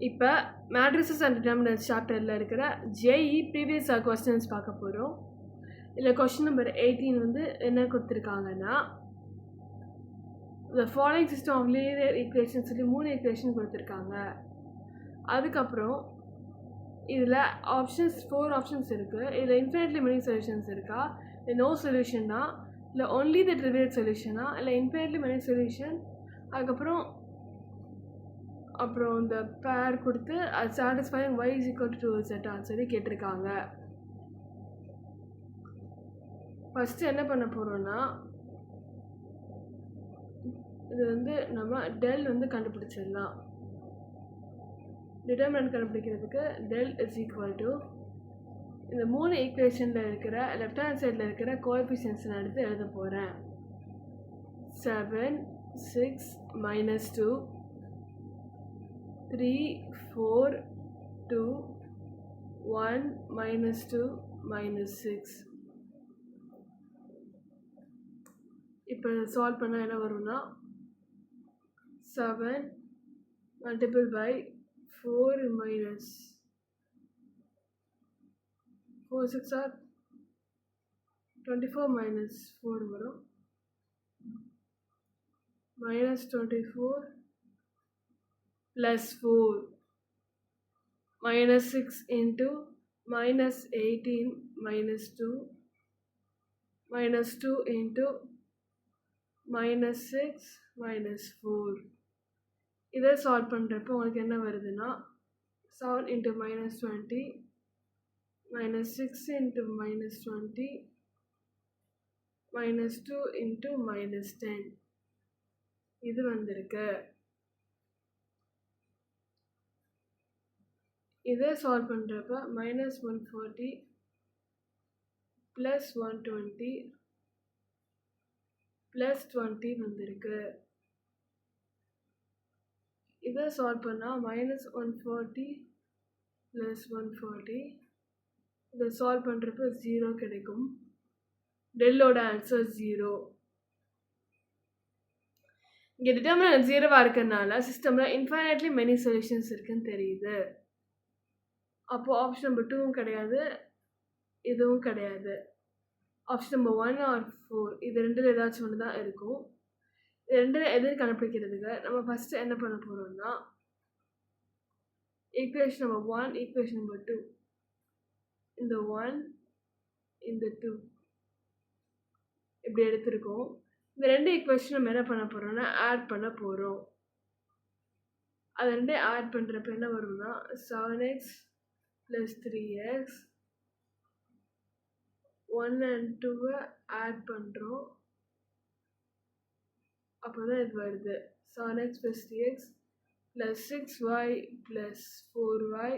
இப்போ matrices and determinants சாப்டரில் இருக்கிற ஜேஇ ப்ரீவியஸ் கொஸ்டின்ஸ் பார்க்க போகிறோம். இதில் கொஸ்டின் நம்பர் 18 வந்து என்ன கொடுத்துருக்காங்கன்னா, the following system of linear equations சொல்லி 3 ஈக்குவேஷன் கொடுத்துருக்காங்க. அதுக்கப்புறம் இதில் ஆப்ஷன்ஸ் 4 ஆப்ஷன்ஸ் இருக்குது. இதில் இன்ஃபினிட்லி மெனி சொல்யூஷன்ஸ் இருக்கா, இல்லை நோ சொல்யூஷன்னா, இல்லை ஒன்லி த ட்ரிவியல் சொல்யூஷனா, இல்லை இன்ஃபினிட்லி மெனி சொல்யூஷன், அதுக்கப்புறம் இந்த பேர் கொடுத்து அது satisfying y is equal to 2z சொல்லி கேட்டிருக்காங்க. ஃபஸ்ட்டு என்ன பண்ண போகிறோன்னா, இது வந்து நம்ம டெல் வந்து கண்டுபிடிச்சிடலாம். டிட்டர்மினன்ட் கண்டுபிடிக்கிறதுக்கு டெல் இஸ் ஈக்குவல் டு இந்த 3 ஈக்குவேஷனில் இருக்கிற லெஃப்ட் ஹேண்ட் சைடில் இருக்கிற கோஎஃபிஷியன்ட்ஸ் நான் எடுத்து எழுத போகிறேன். 7, 6, -2, 3, 4, 2, 1, -2, -6. இப்போ சால்வ் பண்ணால் என்ன வரும்னா, 7 multiplied by 4 minus 4 6 are 24 minus 4 வரும். -24 plus 4 -6 into -18 -2 -2 into -6 -4. இதை சால்வ் பண்ணுறப்போ உங்களுக்கு என்ன வருதுன்னா, 7 into -20 -6 into -20 -2 into -10 இது வந்திருக்கு. இதை சால்வ் பண்ணுறப்ப -140 + 120 + 20 வந்திருக்கு. இதை சால்வ் பண்ணால் -140 + 140 இதை சால்வ் பண்ணுறப்ப 0 கிடைக்கும். டெல்லோட ஆன்சர் 0. இங்கே டிட்டர்மினன்ட் 0வாக இருக்கிறதுனால சிஸ்டமில் இன்ஃபைனைட்லி மெனி சொல்யூஷன்ஸ் இருக்குன்னு தெரியுது. அப்போது ஆப்ஷன் நம்பர் 2வும் கிடையாது, இதுவும் கிடையாது. ஆப்ஷன் நம்பர் 1 or 4 இது ரெண்டில் ஏதாச்சும் ஒன்று தான் இருக்கும். இது ரெண்டில் எது கண்டுபிடிக்கிறதுக்கு நம்ம ஃபஸ்ட்டு என்ன பண்ண போகிறோம்னா, ஈக்குவேஷன் நம்பர் 1 ஈக்குவேஷன் நம்பர் 2 இந்த 1 இந்த 2 இப்படி எடுத்திருக்கோம். இந்த ரெண்டு ஈக்குவேஷன் நம்ம என்ன பண்ண போகிறோம்னா ஆட் பண்ண போகிறோம். அது ரெண்டே ஆட் பண்ணுறப்ப என்ன வரும்னா 7x + 3x 1 and 2 ஆட் பண்ணுறோம். அப்போ தான் இது வருது 7x + 3x + 6y + 4y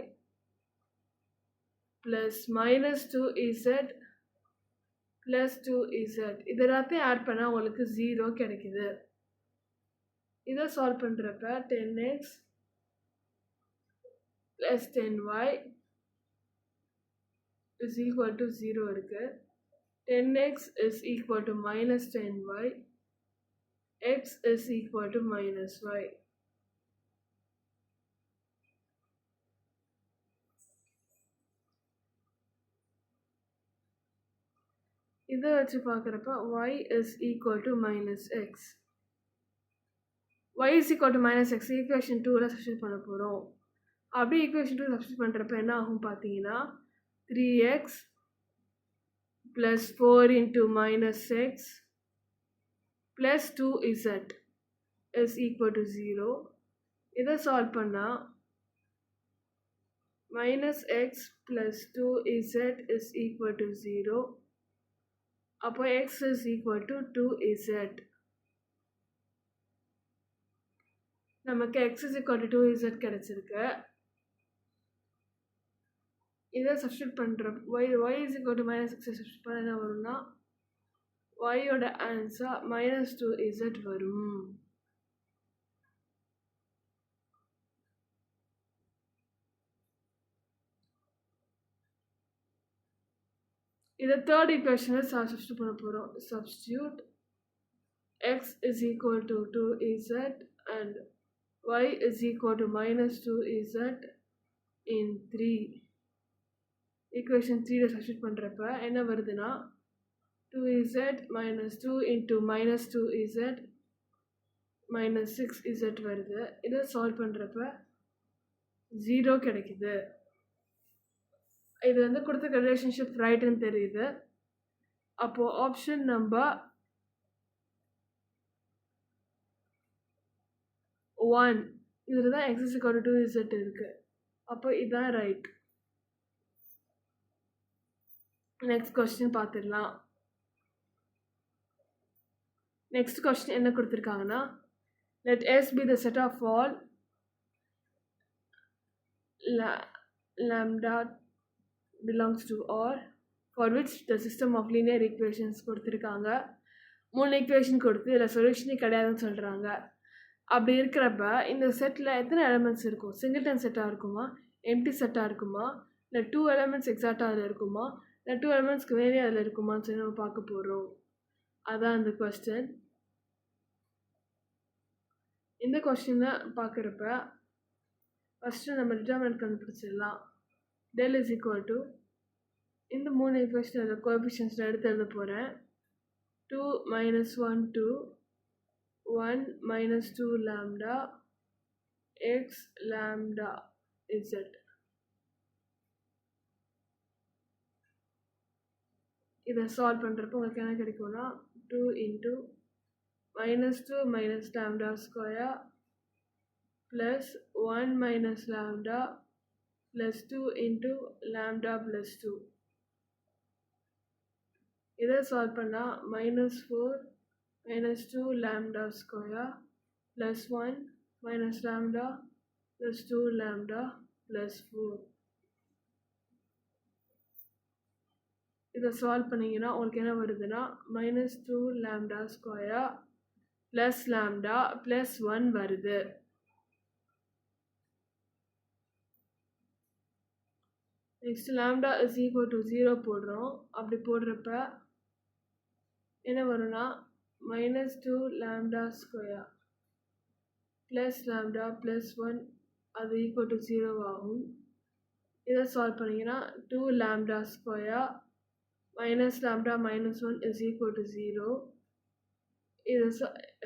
+ -2z + 2z இது எல்லாத்தையும் ஆட் பண்ணால் உங்களுக்கு 0 கிடைக்குது. இதை சால்வ் பண்ணுறப்ப 10x + 10y is equal to 0 இருக்கு. 10x is equal to -10y, x is equal to -y. இதை வச்சு பார்க்குறப்ப y is equal to -x. y is equal to -x equation 2ல் சப்ஸ்டியூட் பண்ண போகிறோம். அப்படி ஈக்குவேஷன் 2 சப்ஸ்டியூட் பண்ணுறப்ப என்ன ஆகும் பார்த்தீங்கன்னா, 3x + 4 into -x + 2z is equal to 0. இதை சால்வ் பண்ணால் -x + 2z is equal to 0. அப்போ x is equal to 2z. நமக்கு x is equal to 2z கிடைச்சிருக்கு. இதை சப்ஸ்டியூட் பண்ணுறப்ப y is equal to -x substitute பண்ண என்ன வரும்னா, y-யோட ஆன்சர் -2z வரும். இதை தேர்ட் ஈக்குவேஷனில் சப்ஸ்டியூட் பண்ண போகிறோம். Substitute x is equal to 2z and y is equal to minus 2z in 3. equation 3 substitute பண்ணுறப்ப என்ன வருதுன்னா 2z minus 2 into minus 2z minus 6z வருது. இதை சால்வ் பண்ணுறப்ப 0 கிடைக்குது. இது வந்து கொடுத்த ரிலேஷன்ஷிப் ரைட்டுன்னு தெரியுது. அப்போது ஆப்ஷன் நம்பர் 1 இதில் தான் x is equal to 2z இருக்குது. அப்போ இதுதான் ரைட். நெக்ஸ்ட் கொஸ்டின் பார்த்துடலாம். நெக்ஸ்ட் கொஸ்டின் என்ன கொடுத்துருக்காங்கன்னா let S be the set of all lambda belongs to R for which the system of linear equations கொடுத்துருக்காங்க. 3 ஈக்குவேஷன் கொடுத்து இதில் சொல்யூஷனே கிடையாதுன்னு சொல்கிறாங்க. அப்படி இருக்கிறப்ப இந்த செட்டில் எத்தனை எலிமெண்ட்ஸ் இருக்கும்? சிங்கிள்டன் செட்டாக இருக்குமா, எம்டி செட்டாக இருக்குமா, இல்லை 2 எலிமெண்ட்ஸ் எக்ஸாக்டாக அதில் இருக்குமா, இல்லை 2 எலிமெண்ட்ஸ்க்கு வேலையே அதில் இருக்குமான்னு சொல்லி நம்ம பார்க்க போகிறோம். அதான் அந்த கொஸ்டின். இந்த கொஸ்டினை பார்க்குறப்ப ஃபஸ்ட்டு நம்ம டிட்டர்மினன்ட் கண்டுபிடிச்சிடலாம். del is equal to இந்த 3 ஈக்குவேஷன் கோஎஃபிஷியன்ட்ஸில் எடுத்து எழுத போகிறேன். 2 minus 1 2 1 minus 2 lambda x lambda z. இதை சால்வ் பண்ணுறப்போ உங்களுக்கு என்ன கிடைக்கும்னா 2 into minus 2 minus lambda square plus 1 minus lambda plus 2 into lambda plus 2. இதை சால்வ் பண்ணால் minus 4 minus 2 lambda square plus 1 minus lambda plus 2 lambda plus 4. இதை சால்வ் பண்ணிங்கன்னா உங்களுக்கு என்ன வருதுன்னா minus 2 lambda square plus lambda plus 1 வருது. Next lambda is equal to 0 போடுறோம். அப்படி போடுறப்ப என்ன வரும்னா minus 2 lambda square plus lambda plus 1 அது equal to 0 ஆகும். இதை சால்வ் பண்ணிங்கன்னா 2 lambda square minus lambda minus 1 is equal to 0. இது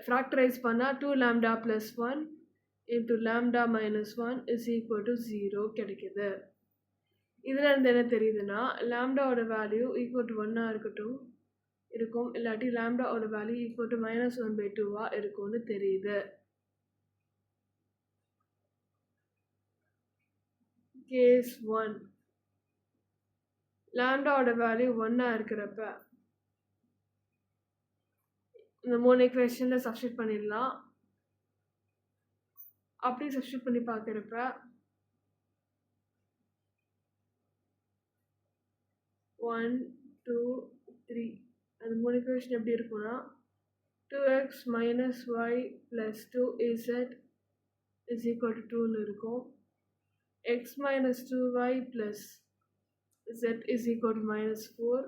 ஃப்ராக்டரைஸ் பண்ணால் 2 lambda plus 1 into lambda minus 1 is equal to 0 கிடைக்குது. இதில் இருந்து என்ன தெரியுதுன்னா லாம்டாவோட வேல்யூ ஈக்குவல் டு 1 இருக்கும், இல்லாட்டி லாம்டாவோட வேல்யூ ஈக்குவல் டு -1/2 இருக்கும்னு தெரியுது. கேஸ் 1 லாம்டாவோட வேல்யூ 1 இருக்கிறப்ப இந்த 3 ஈக்குவேஷனில் சப்ஸ்டிட் பண்ணிடலாம். அப்படி சப்ஸ்டிட் பண்ணி பார்க்குறப்ப 1 2 3 அது 3 ஈக்குவேஷன் எப்படி இருக்கும்னா 2x minus y plus 2z is equal to 2ன்னு இருக்கும். x minus 2y plus z is equal to -4.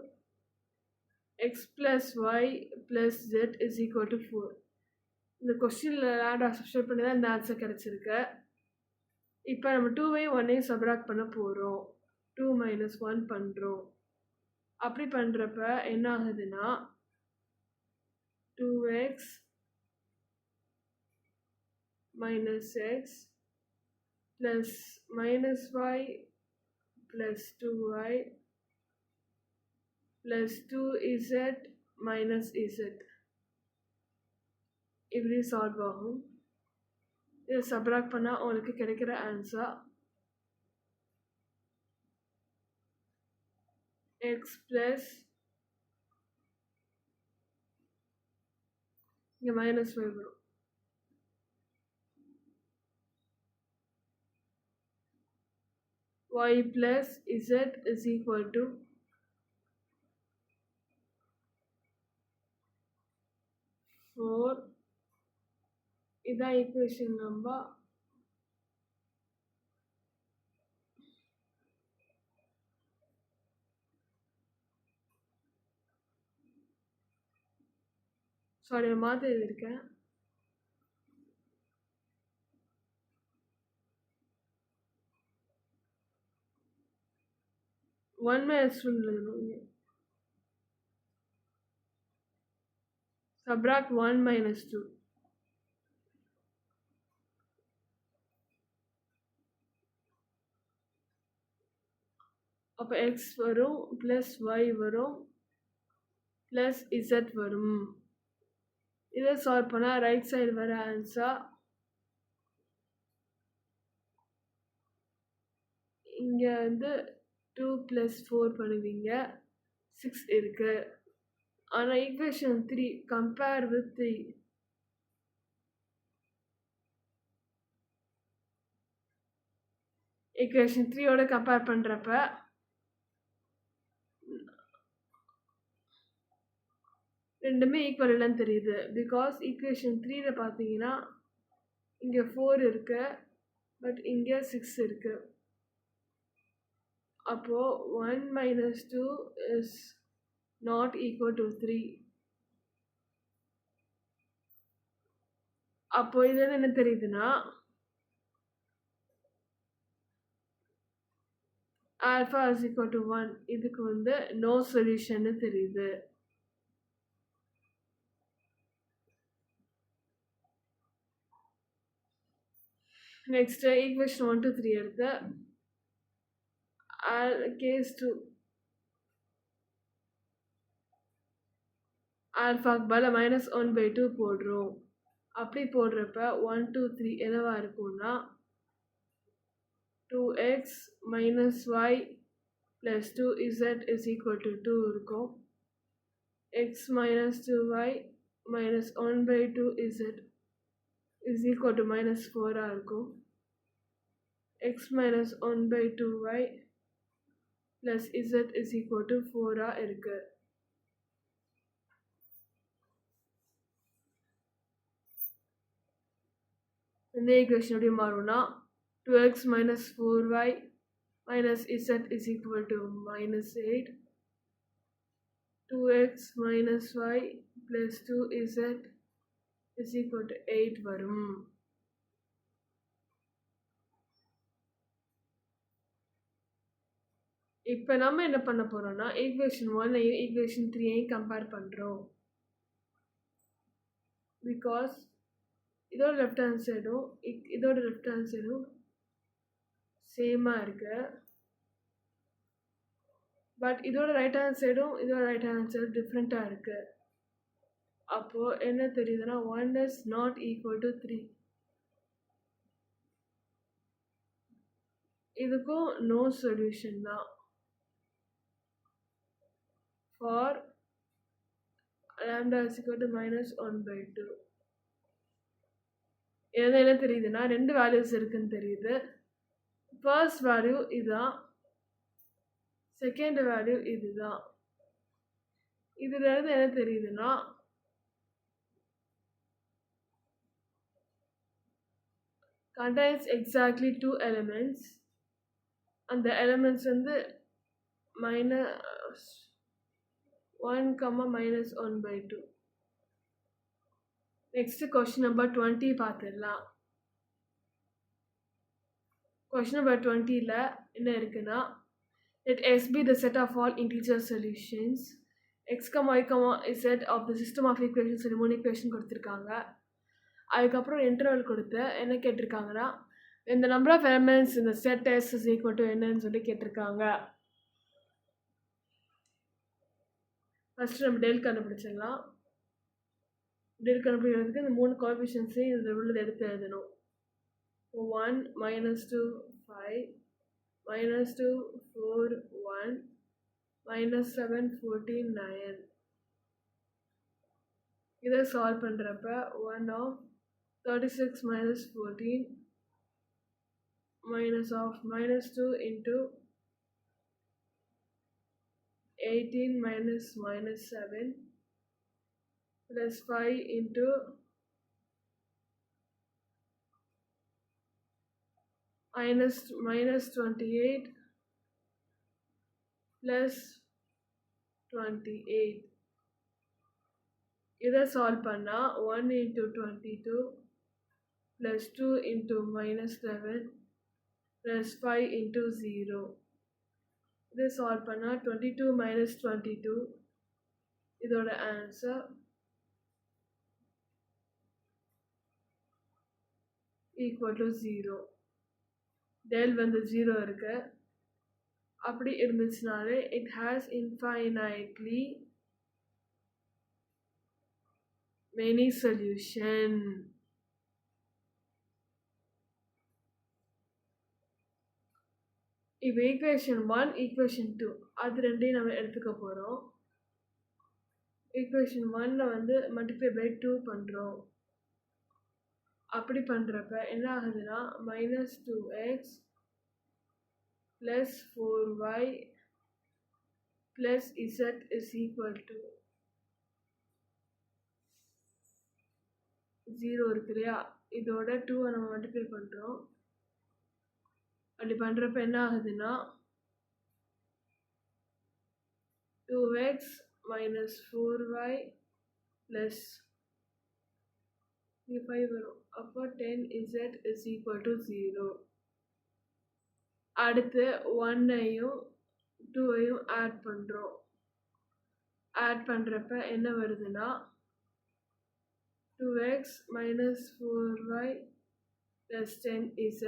x plus y plus z is equal to 4. இந்த கொஸ்டினில் லாம்டா சப்ஸ்டிட் பண்ணி தான் இந்த ஆன்சர் கிடச்சிருக்கு. இப்போ நம்ம 2வையும் 1ஐயும் சப்ராக்ட் பண்ண போகிறோம். 2 minus 1 பண்ணுறோம். அப்படி பண்ணுறப்ப என்ன ஆகுதுன்னா 2x minus x plus minus y plus 2y plus 2z minus z இப்படி சால்வ் ஆகும். இதை சப்ராக்ட் பண்ணால் உங்களுக்கு கிடைக்கிற ஆன்சர் x plus இங்கே -5 வரும். y plus z is equal to 4. இதான் ஈக்குவேஷன் நம்பர் 4 மாற்றி எழுதியிருக்கேன். 1 minus 2 எழுதணும். Subtract 1 minus 2. அப்போ x வரும் ப்ளஸ் y வரும் ப்ளஸ் z வரும். இதை சால்வ் பண்ணால் ரைட் சைடு வர ஆன்சர் இங்கே வந்து 2 + 4 பண்ணுவீங்க 6 இருக்கு. ஆனால் ஈக்குவேஷன் 3 கம்பேர் வித் 3 ஈக்குவேஷன் 3யோட கம்பேர் பண்ணுறப்ப ரெண்டுமே ஈக்குவல் இல்லைன்னு தெரியுது. பிகாஸ் ஈக்குவேஷன் 3ல பார்த்தீங்கன்னா இங்கே 4 இருக்கு பட் இங்கே 6 இருக்கு. அப்போது 1 minus 2 is not equal to 3. அப்போ இது என்ன தெரியுதுன்னா ஆல்ஃபா இஸ் ஈக்குவல் டு 1. இதுக்கு வந்து நோ சொல்யூஷன் தெரியுது. நெக்ஸ்ட் ஈக்குவேஷன் 1 to 3 எடுத்து கேஸ் 2 ஆல்ஃபாக்கு பதில் -1/2 போடுறோம். அப்படி போடுறப்ப 1 2 3 என்னவா இருக்கும்னா 2x minus y plus 2z is equal to 2 இருக்கும். x minus 2y minus 1/2z is equal to -4 இருக்கும். x minus 1/2y plus z is equal to 4 இருக்கு. இந்த ஈக்குவேஷன் எப்படி மாறும்னா 2x minus 4y minus z is equal to -8. 2x minus y plus 2z is equal to 8 வரும். இப்போ நம்ம என்ன பண்ண போறோம்னா ஈக்குவேஷன் 1ஐயும் ஈக்குவேஷன் 3ஐயும் கம்பேர் பண்ணுறோம். பிகாஸ் இதோட லெஃப்ட் ஹேண்ட் சைடும் இதோட லெஃப்ட் ஹேண்ட் சைடும் சேமாக இருக்கு. பட் இதோட ரைட் ஹேண்ட் சைடும் இதோட ரைட் ஹேண்ட் சைடும் டிஃப்ரெண்ட்டாக இருக்கு. அப்போது என்ன தெரியுதுன்னா 1 is not equal to 3. இதுக்கும் நோ சொல்யூஷன் தான். For lambda is equal to -1/2. இது என்ன தெரியுதுன்னா ரெண்டு வேல்யூஸ் இருக்குன்னு தெரியுது. ஃபர்ஸ்ட் வேல்யூ இதுதான், செகண்ட் வேல்யூ இதுதான். இதுலேருந்து என்ன தெரியுதுன்னா contains exactly 2 elements. அந்த elements வந்து -1, -1/2. நெக்ஸ்ட் கொஸ்டின் நம்பர் 20 பார்த்துடலாம். கொஸ்டின் நம்பர் 20ல என்ன இருக்குன்னா let S be the set of all integer solutions x, y, z of the system of equations. 3 equation கொடுத்துருக்காங்க. அதுக்கப்புறம் இன்டர்வல் கொடுத்து என்ன கேட்டிருக்காங்கன்னா இந்த நம்பர் ஆஃப் எலிமெண்ட்ஸ் இந்த set S is equal to என்னன்னு சொல்லி கேட்டிருக்காங்க. ஃபஸ்ட்டு நம்ம டெல் கண்டுபிடிச்சிடலாம். டெல் கண்டுபிடிக்கிறதுக்கு இந்த 3 கோஎஃபிஷியன்ட்ஸையும் இதில் உள்ளது எடுத்து எழுதணும். 1 -2 5 -2 4 1 -7 14 9. இதை சால்வ் பண்ணுறப்ப 1 of 36 minus 14 minus of -2 into 18 minus -7 plus 5 into minus 28 plus 28. இதை சால்வ் பண்ணால் 1 into 22 plus 2 into -7 plus 5 into 0. இதை சால்வ் பண்ணால் 22 மைனஸ் 22 இதோட ஆன்சர் ஈக்குவல் டு 0. டெல் வந்து 0 இருக்கு. அப்படி இருந்துச்சுனாலே it has infinitely many solution. இப்போ ஈக்குவேஷன் 1 ஈக்குவேஷன் 2 அது ரெண்டையும் நம்ம எடுத்துக்க போகிறோம். ஈக்குவேஷன் 1ல் வந்து மல்டிப்ளை பை 2 பண்ணுறோம். அப்படி பண்ணுறப்ப என்ன ஆகுதுன்னா minus 2x plus 4y plus z is equal to 0 இருக்கு இல்லையா, இதோட 2 நம்ம மல்டிப்ளை பண்ணுறோம். அப்படி பண்ணுறப்ப என்ன ஆகுதுன்னா 2x மைனஸ் 4y ப்ளஸ் 5 வரும். அப்போ 10z இஸ் ஈக்குவல் டு 0. அடுத்து 1ஐயும் 2ஐயும் ஆட் பண்ணுறோம். ஆட் பண்ணுறப்ப என்ன வருதுன்னா 2x minus 4y plus 10z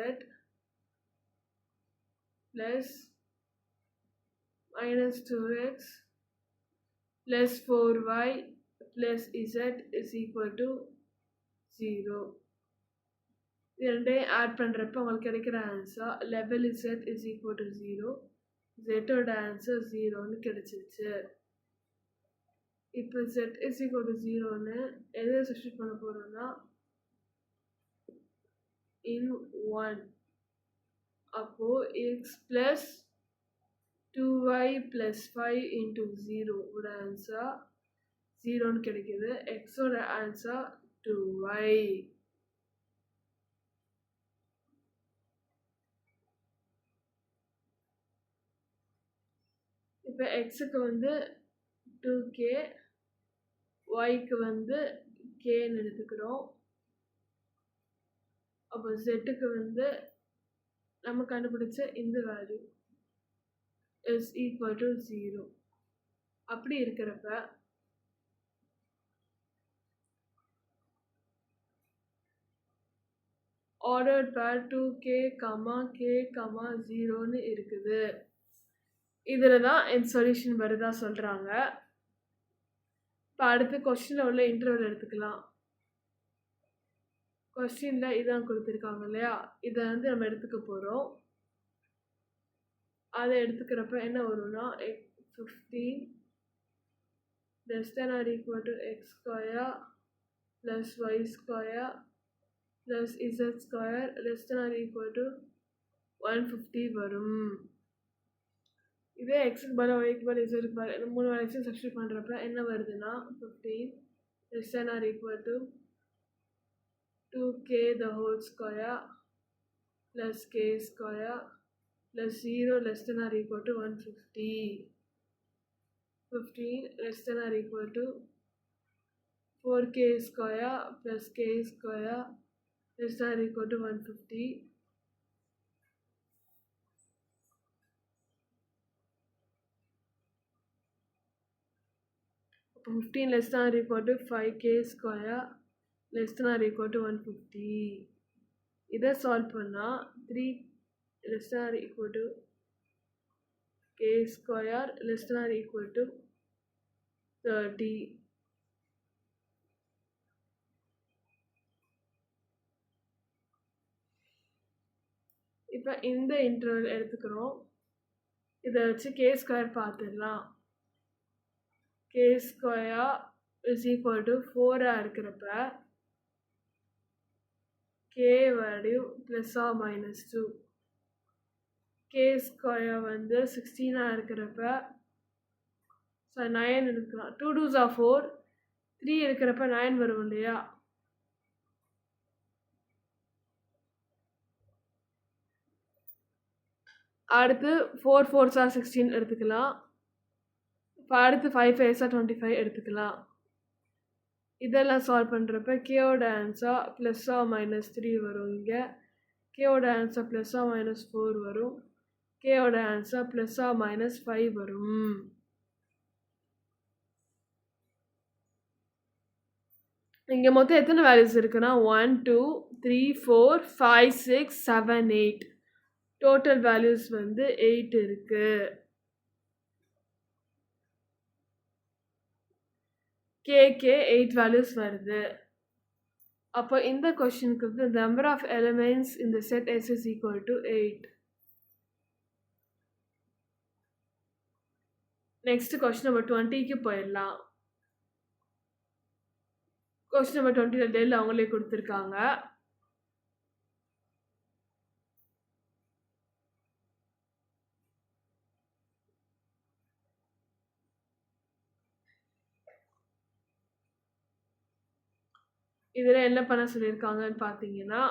plus minus 2x plus 4y plus z is equal to 0. இது ரெண்டையும் ஆட் பண்ணுறப்ப உங்களுக்கு கிடைக்கிற answer 11z is equal to 0. ஜெட்டோட ஆன்சர் 0ன்னு கிடைச்சிருச்சு. இப்போ z இஸ் ஈக்குவல் டு 0ன்னு எதை சப்ஸ்டிட்யூட் பண்ண போகிறோம்னா in 1. அப்போது x plus 2y plus 5 into 0 ஓட ஆன்சர் 0ன்னு கிடைக்கிது. எக்ஸோட ஆன்சர் 2y. இப்போ எக்ஸுக்கு வந்து 2k, ஒய்க்கு வந்து kன்னு எடுத்துக்கிறோம். அப்போ ஜெட்டுக்கு வந்து நம்ம கண்டுபிடிச்ச இந்த வேல்யூ இஸ் ஈக்குவல் டு 0. அப்படி இருக்கிறப்ப ஆர்டர்ட் பேர் 2k, k, 0ன்னு இருக்குது. இதில் தான் என் சொல்யூஷன் வருதா சொல்கிறாங்க. இப்போ அடுத்து கொஸ்டினில் உள்ள இன்டர்வல் எடுத்துக்கலாம். கொஸ்டினில் இதான் கொடுத்துருக்காங்க இல்லையா, இதை வந்து நம்ம எடுத்துக்க போகிறோம். அதை எடுத்துக்கிறப்ப என்ன வரும்னா 15 less than or equal to x square plus y square plus z square less than or equal to 150 வரும். இதே எக்ஸுக்கு பதிலாக ஒய்க்கு பதிலாக இசருக்கு பதிலாக இந்த 3 வேலையும் சப்ஸ்டிட்யூட் பண்ணுறப்ப என்ன வருதுன்னா 15 less than or equal to 2k the whole square plus k square plus 0 less than or equal to 150. 15 less than or equal to 4k square plus k square less than or equal to 150. அப்போ 15 less than or equal to 5k square less than or equal to 150. இதை solve பண்ணால் 3 less than or equal to k square less than or equal to 30. இப்போ இந்த interval எடுத்துக்கிறோம். இதை வச்சு k square பார்த்துடலாம். k square is equal to 4 இருக்கிறப்ப k value plus or minus 2. k square வந்து 16 இருக்கிறப்ப 9 எடுக்கலாம். 2 2s are 4, 3 இருக்கிறப்ப 9 வரும் இல்லையா. அடுத்து 4 4s are 16 எடுத்துக்கலாம். இப்போ அடுத்து 5 5s are 25 எடுத்துக்கலாம். இதெல்லாம் சால்வ் பண்ணுறப்ப கேவோட ஆன்சர் ப்ளஸ் ஆர் மைனஸ் 3 வரும். இங்கே கேவோட ஆன்சர் ப்ளஸ் ஆர் மைனஸ் 4 வரும். கேயோட ஆன்சர் ப்ளஸ் ஆர் மைனஸ் 5 வரும். இங்கே மொத்தம் எத்தனை வேல்யூஸ் இருக்குன்னா 1 2 3 4 5 6 7 8 டோட்டல் வேல்யூஸ் வந்து 8 இருக்கு. கேக்கு 8 வேல்யூஸ் வருது. அப்போ இந்த கொஸ்டினுக்கு வந்து நம்பர் ஆஃப் எலிமெண்ட்ஸ் இந்த set S is equal to 8. Next question number 20க்கு போயிடலாம். கொஸ்டின் நம்பர் 20 டெல் அவங்களே கொடுத்துருக்காங்க. இதில் என்ன பண்ண சொல்லியிருக்காங்கன்னு பார்த்தீங்கன்னா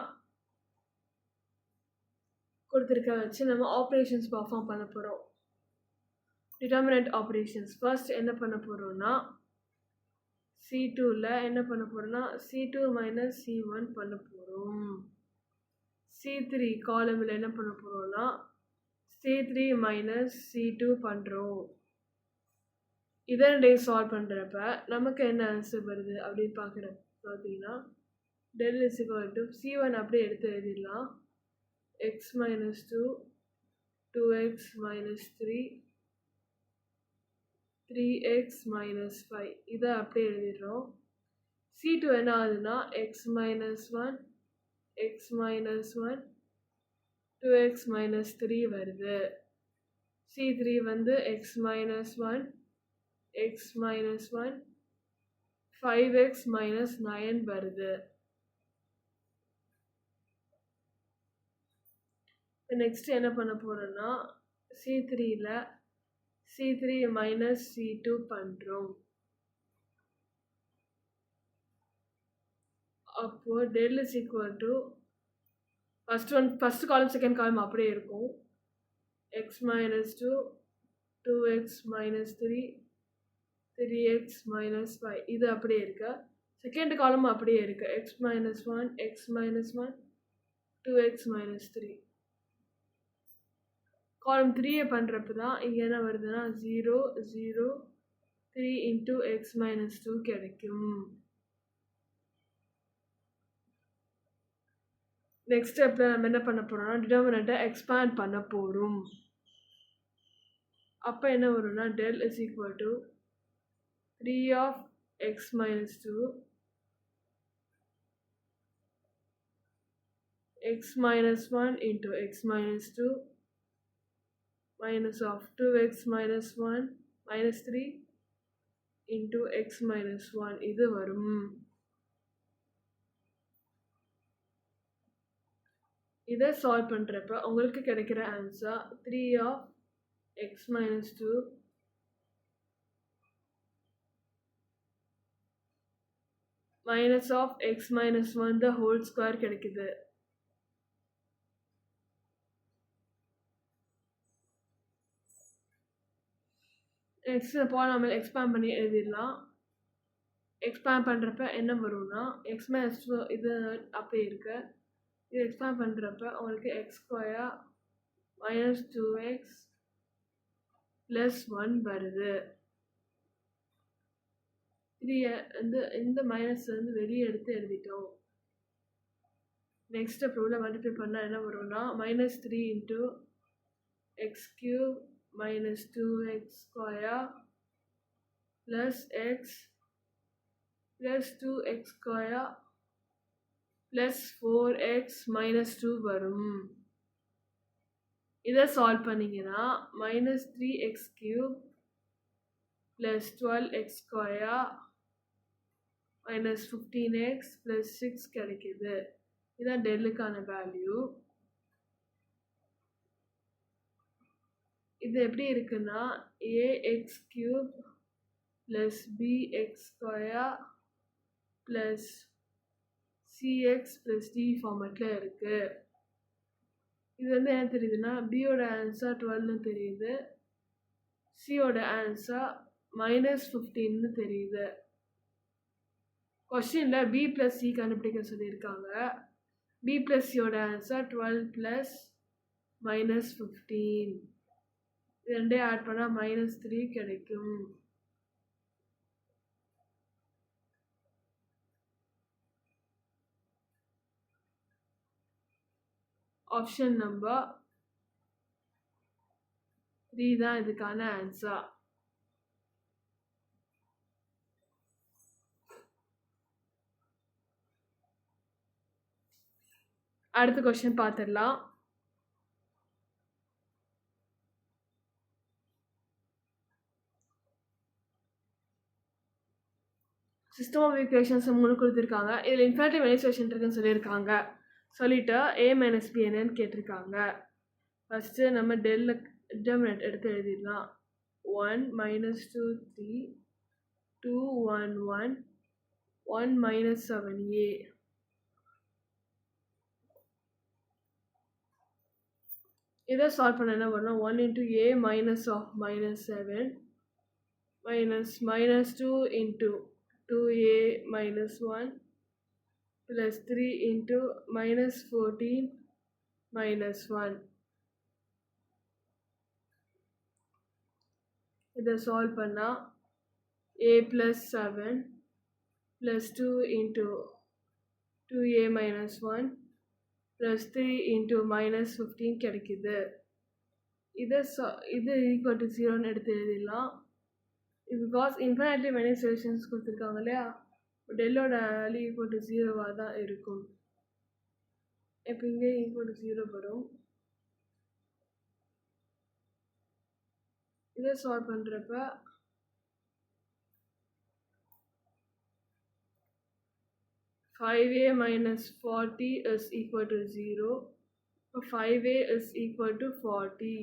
கொடுத்துருக்க வச்சு நம்ம ஆப்ரேஷன்ஸ் பர்ஃபார்ம் பண்ண போகிறோம். டிட்டர்மினன்ட் ஆப்ரேஷன்ஸ் ஃபர்ஸ்ட் என்ன பண்ண போகிறோம்னா C2ல என்ன பண்ண போகிறோம்னா C2 மைனஸ் C1 பண்ண போகிறோம். C3 காலமில் என்ன பண்ண போகிறோம்னா C3 மைனஸ் C2 பண்ணுறோம். இதே சால்வ் பண்ணுறப்ப நமக்கு என்ன ஆன்சர் வருது அப்படின்னு பார்த்தீங்கன்னா del is equal to C1 அப்படியே எடுத்து எழுதிடலாம். x minus 2 2x minus 3 3x minus 5 இதை அப்படியே எழுதிடுறோம். C2 என்ன ஆகுதுன்னா x minus 1 x minus 1 2x minus 3 வருது. C3 வந்து x minus 1 x minus 1 5x minus 9 வருது. நெக்ஸ்ட் என்ன பண்ண போறோம்னா C3ல C3 minus C2 பண்ணுறோம். அப்போ del is equal to first column second column அப்படியே இருக்கும். x minus 2 2x minus 3 3x minus 5 இது அப்படியே இருக்கு. செகண்ட் காலம் அப்படியே இருக்கு. x minus 1 x minus 1 2x minus 3 காலம் 3 பண்ணுறப்ப தான் இங்கே என்ன வருதுன்னா 0 0 3 into x minus 2 கிடைக்கும். நெக்ஸ்ட் ஸ்டெப்பில் நம்ம என்ன பண்ண போகிறோம்னா டிட்டர்மினண்ட்டை எக்ஸ்பேண்ட் பண்ண போகிறோம். அப்போ என்ன வரும்னா del is equal to 3 of x minus 2 x minus 1 into x minus 2 minus of 2x minus 1 minus 3 into x minus 1 இது வரும். இதை சால்வ் பண்ணுறப்ப உங்களுக்கு கிடைக்கிற answer 3 of x minus 2 minus of x minus 1 the whole square கிடைக்குது. Next polynomial expand பண்ணி எழுதிடலாம். Expand பண்ணுறப்ப என்ன வரும்னா x minus 2 இது அப்படியே இருக்கு. இது எக்ஸ்பேண்ட் பண்ணுறப்ப உங்களுக்கு x square minus 2x plus 1 வருது. இது இந்த மைனஸ் வந்து வெளியே எடுத்து எழுதிட்டோம். நெக்ஸ்ட் ப்ரூவில் மல்டிப்ளை பண்ணால் என்ன வரும்னா minus 3 into x cube minus 2x square plus x plus 2x square plus 4x minus 2 வரும். இதை சால்வ் பண்ணிங்கன்னா minus 3x cube plus 12x square minus 15x plus 6 கிடைக்குது. இதான் டெல்லுக்கான வேல்யூ. இது எப்படி இருக்குன்னா ax cube plus bx square plus cx plus d ஃபார்மேட்டில் இருக்கு. இது வந்து என்ன தெரியுதுன்னா பியோட ஆன்சர் 12ன்னு தெரியுது, சியோட ஆன்சர் -15ன்னு தெரியுது. கொஸ்டினில் பி ப்ளஸ் சி கண்டுபிடிக்க சொல்லியிருக்காங்க. பி ப்ளஸ் சியோட ஆன்சர் 12 + -15 ரெண்டையும் ஆட் பண்ணா -3 கிடைக்கும். ஆப்ஷன் நம்பர் 3 தான் இதுக்கான ஆன்சர். அடுத்த கொஸ்டின் பார்த்துடலாம். சிஸ்டம் ஆஃப் ஈக்குவேஷன்ஸ் 3 கொடுத்துருக்காங்க. இதில் இன்ஃபினிட்டி மெனி சொல்யூஷன் இருக்குன்னு சொல்லியிருக்காங்க. சொல்லிட்டு a மைனஸ் b என்னன்னு கேட்டிருக்காங்க. ஃபஸ்ட்டு நம்ம டிட்டர்மினன்ட் எடுத்து எழுதிடலாம். 1 -2 3 2 1 1 1 -7a. இதை சால்வ் பண்ண என்ன பண்ணலாம்? 1 into a minus of -7 minus -2 into 2a minus 1 plus 3 into -14 minus 1. இதை சால்வ் பண்ணா a plus 7 plus 2 into 2a minus 1 plus 3 into -15 கிடைக்குது. இது equal to 0ன்னு எடுத்து எழுதிடலாம். பிகாஸ் இன்ஃபினிட்லி மெனி சொல்யூஷன்ஸ் கொடுத்துருக்காங்க இல்லையா, டெல்லோட வேல்யூ ஈக்குவல் டு 0வாக தான் இருக்கும். இப்போ இங்கே ஈக்குவல் டு 0 வரும். இதை சால்வ் பண்ணுறப்ப 5a minus 40 is equal to 0. 5a is equal to 40.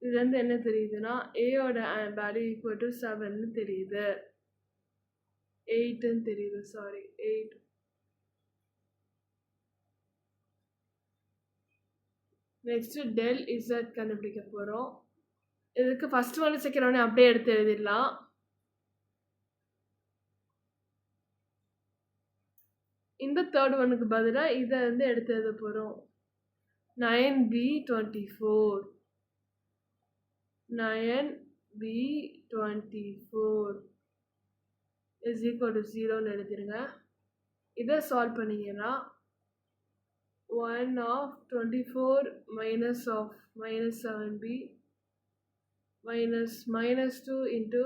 இதுலேருந்து என்ன தெரியுதுன்னா ஏயோட வேல்யூ ஈக்குவல் டு 7ன்னு தெரியுது. 8ன்னு தெரியுது. 8. நெக்ஸ்ட்டு del z கண்டுபிடிக்க போகிறோம். இதுக்கு ஃபர்ஸ்ட் ஒன்று செகண்ட் ஒன்று அப்படியே எடுத்து எழுதிடலாம். இந்த தேர்ட் ஒனுக்கு பதிலாக இதை வந்து எடுத்து எழுத போகிறோம். 9b24 is equal to 0ன்னு எழுதிருங்க. இதை சால்வ் பண்ணிங்கன்னா 1 of 24 minus of -7b minus -2 into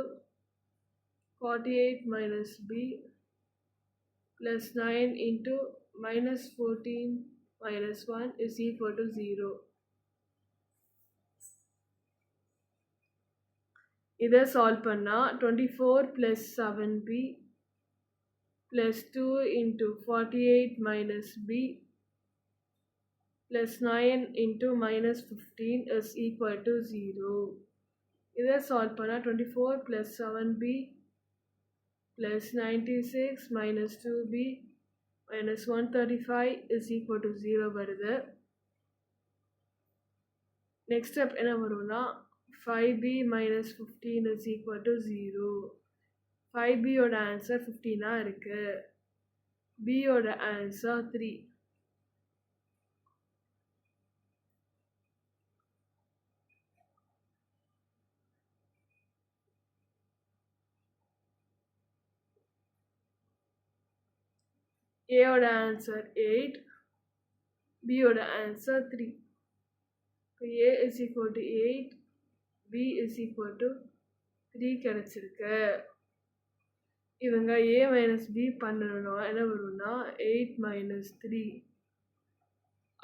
48 minus b plus 9 into -14 minus 1 is equal to 0. இதை சால்வ் பண்ணா 24 plus 7b plus 2 into 48 minus b plus 9 into -15 is equal to 0. இதை solve பண்ணா 24 plus 7b plus 96 minus 2b minus 135 is equal to 0 வருது. Next step என்ன வரும்னா 5b minus 15 is equal to 0. 5b ஓட answer 15 இருக்கு. b ஓட answer 3. a ஓட answer 8, b ஓட answer 3. a is equal to 8, b is equal to 3 கிடைச்சிருக்கு. இவங்க a minus b பண்ணணும்னா என்ன வரும்னா 8 minus 3.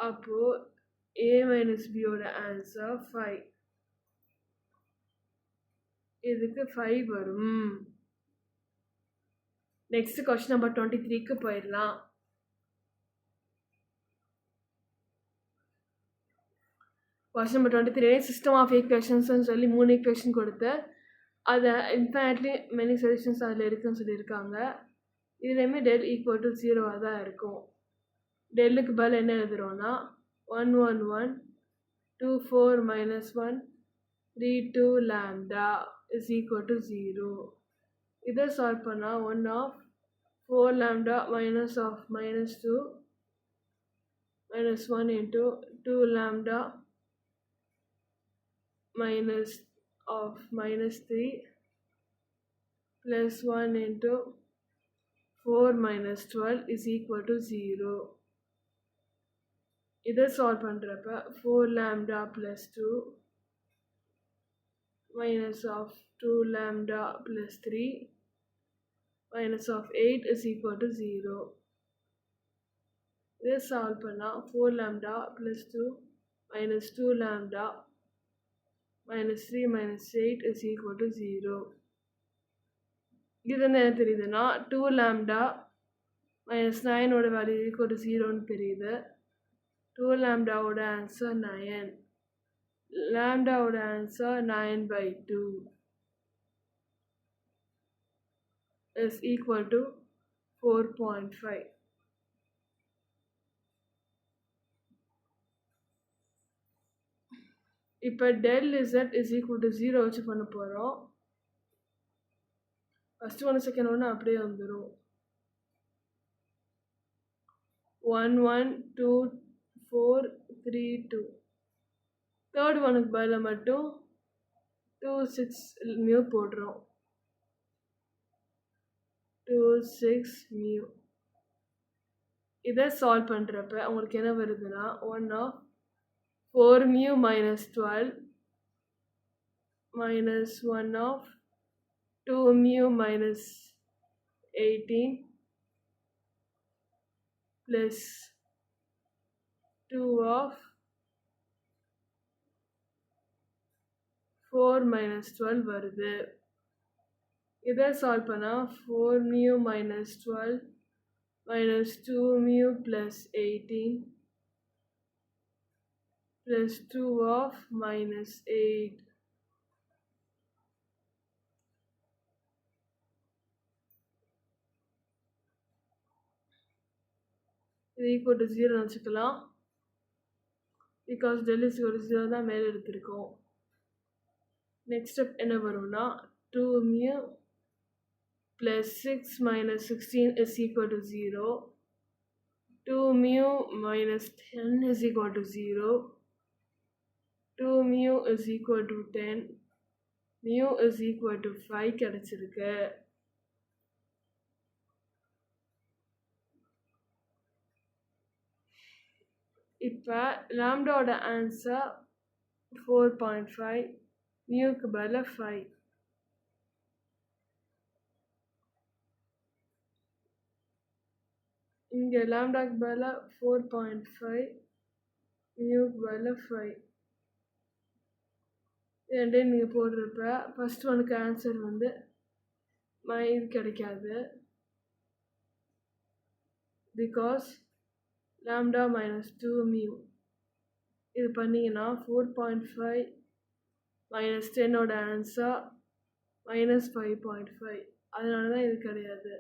அப்போ a minus b ஓட ஆன்சர் 5. இதுக்கு 5 வரும். நெக்ஸ்ட் கொஸ்டின் நம்பர் 23க்கு போயிடலாம். கொஸ்டின் நம்பர் 23 சிஸ்டம் ஆஃப் ஈக்குவேஷன்ஸ்னு சொல்லி 3 ஈக்குவேஷன் கொடுத்து அதை இன்ஃபினிட்லி மெனி சொல்யூஷன்ஸ் அதில் இருக்குன்னு சொல்லியிருக்காங்க. இதுலேயுமே டெல் ஈக்குவல் டு 0வாக தான் இருக்கும். டெல்லுக்கு பதில் என்ன எழுதுகிறோன்னா 1 1 1 2 4 minus 1 3 2 lambda is equal to 0. இதை சால்வ் பண்ணால் 1 of 4 lambda minus of -2 minus 1 into 2 lambda minus of minus 3 plus 1 into 4 minus 12 is equal to 0. இதை சால்வ் பண்ணுறப்ப 4 lambda plus 2 minus of 2 lambda plus 3 minus of 8 is equal to 0. இதை solve பண்ணால் 4 lambda plus 2 minus 2 lambda minus 3 minus 8 is equal to 0. இது என்ன தெரியுதுன்னா 2 lambda minus 9 ஓட value equal to 0ன்னு தெரியுது. 2 lambda ஓட ஆன்சர் 9. lambda ஓட ஆன்சர் 9/2 is equal to 4.5. இப்போ del z is equal to 0 வச்சு பண்ண போகிறோம். ஃபஸ்ட்டு ஒன்று செகண்ட் ஒன்று அப்படியே வந்துடும். 1 1 2 4 3 2. தேர்ட் ஒனுக்கு பதில் மட்டும் 2 6 மியூ போடுறோம். 2 6 மியூ. இதை சால்வ் பண்ணுறப்ப உங்களுக்கு என்ன வருதுன்னா 1 of 4 mu minus 12 minus 1 of 2 mu minus 18 plus 2 of 4 minus 12 வருது. இதை சால்வ் பண்ணால் 4 mu minus 12 minus 2 mu plus 18 plus 2 of minus 8. இது equal to 0 வச்சுக்கலாம். Because del is equal to 0 தான் மேலே எடுத்திருக்கோம். நெக்ஸ்ட் ஸ்டெப் என்ன வரும்னா 2 mu plus 6 minus 16 is equal to 0. 2 mu minus 10 is equal to 0. 2 mu is equal to 10. Mu is equal to 5 கிடைச்சிருக்கு. இப்போ லாம்டாவோட answer 4.5. மியூக்கு பதில் 5. இங்கே லாம்டாக்கு பதில் 4.5 மியூக்கு பதில் 5. ரெண்டையும் நீங்கள் போடுறப்ப ஃபஸ்ட் ஒனுக்கு ஆன்சர் வந்து இது கிடைக்காது. Because lambda minus 2 mu. இது பண்ணிங்கன்னா 4.5 minus 10ஓட ஆன்சர் minus 5.5. அதனால தான் இது கிடையாது.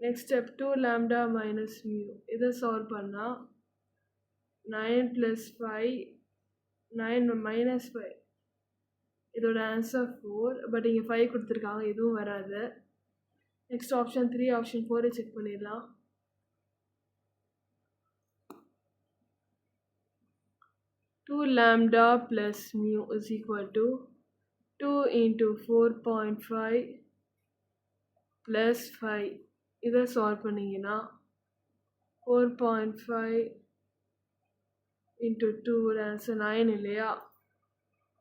Next step 2 lambda minus mu. இதை சால்வ் பண்ணால் 9 plus 5 9 minus 5. இதோட ஆன்சர் 4. பட் இங்கே 5 கொடுத்துருக்காங்க, இதுவும் வராது. நெக்ஸ்ட் ஆப்ஷன் 3 ஆப்ஷன் 4 செக் பண்ணிடலாம். Two lambda plus mu is equal to 2 into 4.5 plus 5. இதை சால்வ் பண்ணிங்கன்னா 4.5 into 2 ஆன்சர் 9 இல்லையா?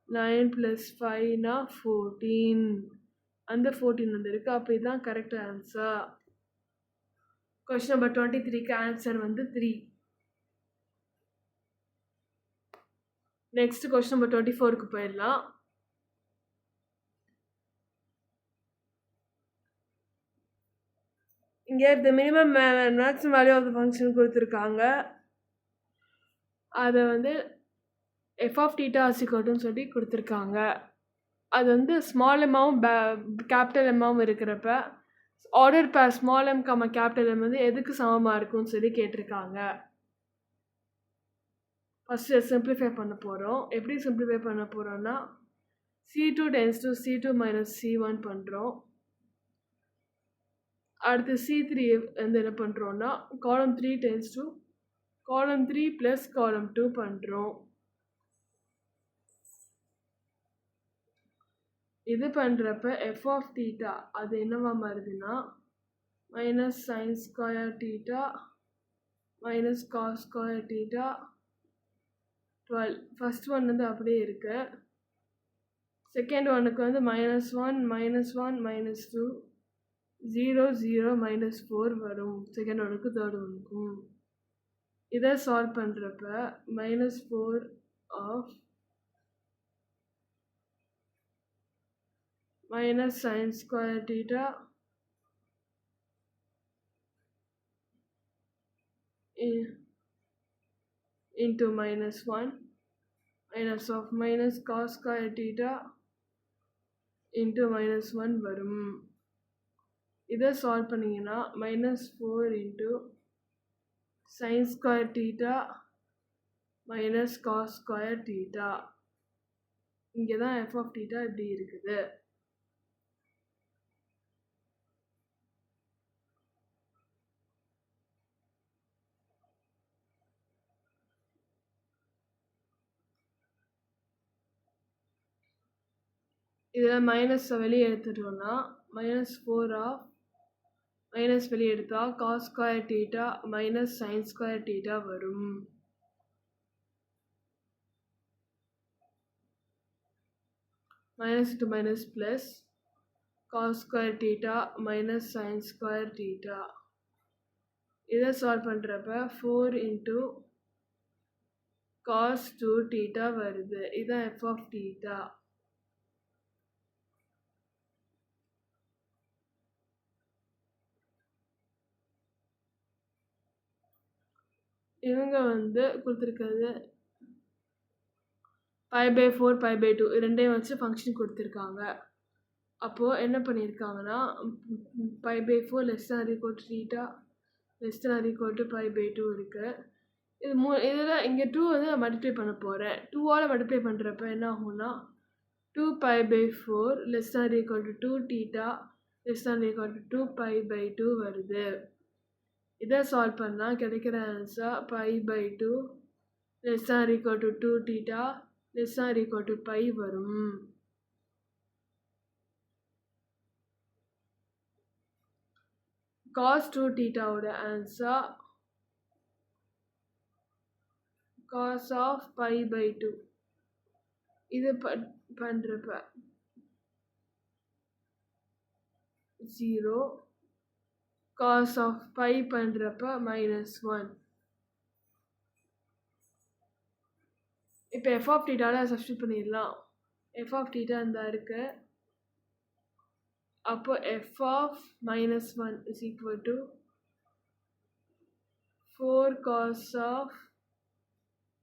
9 plus 5னா 14. அந்த 14 வந்துருக்கு. அப்போ இதுதான் கரெக்ட் ஆன்சர். கொஸ்டின் நம்பர் 23க்கு ஆன்சர் வந்து 3. நெக்ஸ்ட் கொஸ்டின் நம்பர் 24க்கு போயிடலாம். இங்கே the minimum maximum value of the function கொடுத்துருக்காங்க. அதை வந்து f of theta is equal to சொல்லி கொடுத்துருக்காங்க. அது வந்து ஸ்மால் எம்மாவும் கேபிட்டல் எம்மாவும் இருக்கிறப்ப ஆர்டர் பேர் ஸ்மால் எம் கம்மா கேபிட்டல் எம் வந்து எதுக்கு சமமாக இருக்கும்னு சொல்லி கேட்டிருக்காங்க. ஃபஸ்ட்டு சிம்பிளிஃபை பண்ண போகிறோம். எப்படி சிம்பிளிஃபை பண்ண போகிறோன்னா C2 tends to C2 minus C1 பண்ணுறோம். அடுத்து C3 வந்து என்ன பண்ணுறோன்னா காலம் 3 டென்ஸ் டு காலம் 3 ப்ளஸ் காலம் 2 பண்ணுறோம். இது பண்ணுறப்ப எஃப் ஆஃப் தீட்டா அது என்னவா மாறுதுன்னா minus sine square theta minus cos square theta 12. First one வந்து அப்படியே இருக்கு. செகண்ட் ஒனுக்கு வந்து -1 -1 -2 0 0 -4 வரும். செகண்ட் ஒனுக்கு தேர்ட் ஒனுக்கும் இதை சால்வ் பண்ணுறப்ப -4 of minus sin square theta into -1 minus of minus cos square theta into -1 வரும். இதை சால்வ் பண்ணிங்கன்னா -4 into sin square theta minus cos square theta. இங்கே தான் f of theta இப்படி இருக்குது. இதில் மைனஸ் வெளியே எடுத்துட்டோம்னா -4 ஆஃப் மைனஸ் வெளியே எடுத்தால் cos square theta minus sine square theta வரும். Minus to minus plus cos square theta minus sine square theta. இதை சால்வ் பண்ணுறப்ப 4 into cos 2 தீட்டா வருது. இதுதான் எஃப் ஆஃப் தீட்டா. இவங்க வந்து கொடுத்துருக்கிறது π/4 π/2 ரெண்டையும் வச்சு ஃபங்க்ஷன் கொடுத்துருக்காங்க. அப்போது என்ன பண்ணியிருக்காங்கன்னா π/4 <= θ <= π/2 இருக்குது. இதில் இங்கே 2 வந்து நான் மல்டிப்ளை பண்ண போகிறேன். 2ஆல் மல்டிப்ளை பண்ணுறப்ப என்ன ஆகும்னா 2π/4 <= 2θ <= 2π/2 வருது. இதை சால்வ் பண்ணால் கிடைக்கிற ஆன்சர் π/2 <= 2θ <= π வரும். cos 2θவோட ஆன்சர் cos of π/2. இது பண்ணுறப்ப 0 cos of π பண்ணுறப்ப -1. இப்போ எஃப் ஆஃப் தீட்டாவில் சப்ஸ்டியூட் பண்ணிடலாம். எஃப் ஆஃப் தீட்டா இந்த இருக்கு. அப்போ எஃப் ஆஃப் -1 = 4 cos of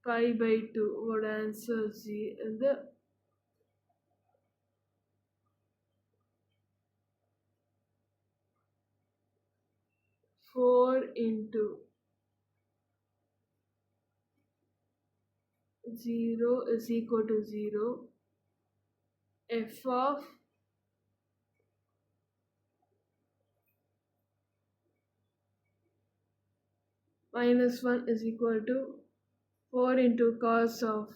π/2 ஓட ஆன்சர் வந்து 4 into 0 = 0. f of -1 = 4 into cos of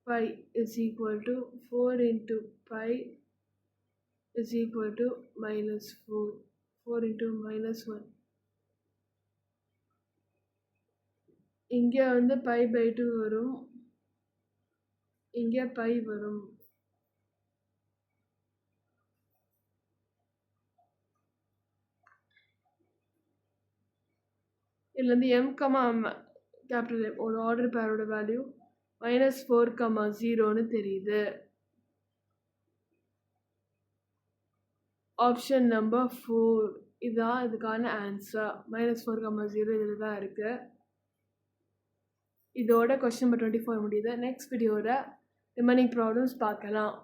π = 4 into π = -4. 4 into -1. இங்கே வந்து π/2 வரும். இங்கே π வரும். இதுலேருந்து m, கேபிட்டல் M ஒரு ஆர்டர் பேரோட வேல்யூ -4, 0ன்னு தெரியுது. ஆப்ஷன் நம்பர் 4 இதுதான் இதுக்கான ஆன்சர். -4, 0 இதில் தான் இருக்குது. இதோட கொஸ்டின் நம்பர் 24 முடியுது. நெக்ஸ்ட் வீடியோவில் ரிமைனிங் ப்ராப்ளம்ஸ் பார்க்கலாம்.